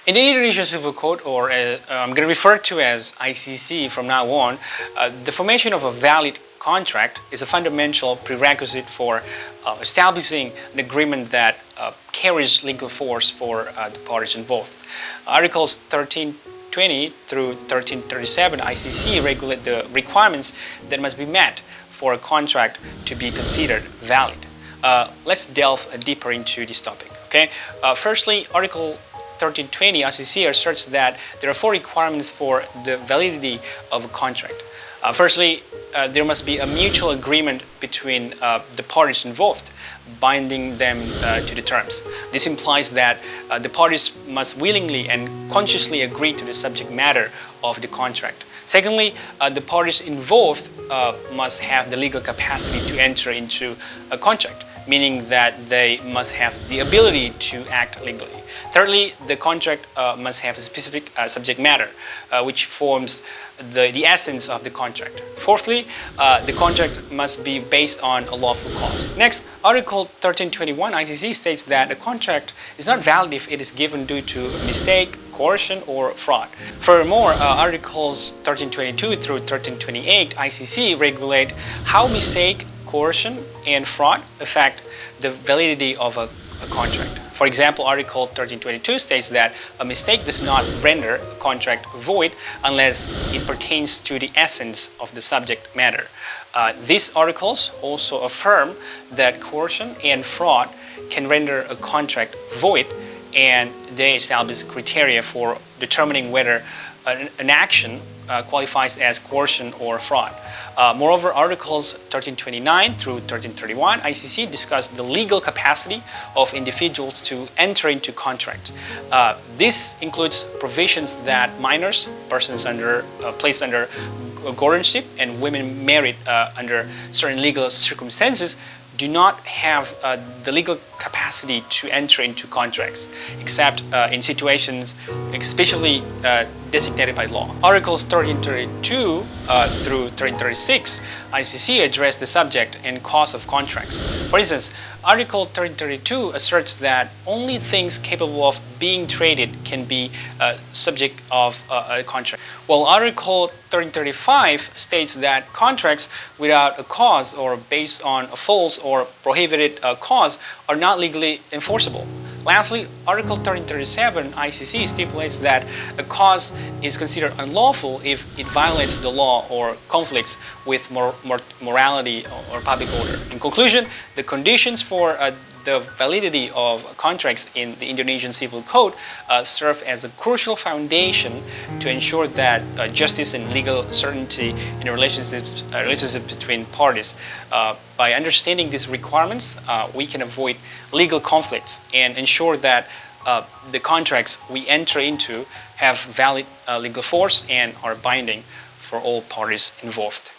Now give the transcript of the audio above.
In the Indonesian Civil Code, or I'm going to refer to as ICC from now on, the formation of a valid contract is a fundamental prerequisite for establishing an agreement that carries legal force for the parties involved. Articles 1320 through 1337 ICC regulate the requirements that must be met for a contract to be considered valid. Let's delve deeper into this topic. Okay. Firstly, Article 1320 ICC asserts that there are 4 requirements for the validity of a contract. Firstly, there must be a mutual agreement between the parties involved, binding them to the terms. This implies that the parties must willingly and consciously agree to the subject matter of the contract. Secondly, the parties involved must have the legal capacity to enter into a contract, meaning that they must have the ability to act legally. Thirdly, the contract must have a specific subject matter, which forms the essence of the contract. Fourthly, the contract must be based on a lawful cause. Next, Article 1321 ICC states that a contract is not valid if it is given due to a mistake, coercion, or fraud. Furthermore, Articles 1322 through 1328 ICC regulate how mistake, coercion, and fraud affect the validity of a contract. For example, Article 1322 states that a mistake does not render a contract void unless it pertains to the essence of the subject matter. These articles also affirm that coercion and fraud can render a contract void, and they establish criteria for determining whether an action qualifies as coercion or fraud. Moreover, Articles 1329 through 1331 ICC discuss the legal capacity of individuals to enter into contract. This includes provisions that minors, persons placed under guardianship, and women married under certain legal circumstances do not have the legal capacity to enter into contracts, except in situations especially designated by law. Articles 1332 through 1336 ICC address the subject and cause of contracts. For instance, Article 1332 asserts that only things capable of being traded can be subject of a contract, while Article 1335 states that contracts without a cause or based on a false or prohibited cause are not legally enforceable. Lastly, Article 1337 ICC stipulates that a cause is considered unlawful if it violates the law or conflicts with morality or public order. In conclusion, the conditions for the validity of contracts in the Indonesian Civil Code serve as a crucial foundation to ensure that justice and legal certainty in a relationship between parties. By understanding these requirements, we can avoid legal conflicts and ensure that the contracts we enter into have valid legal force and are binding for all parties involved.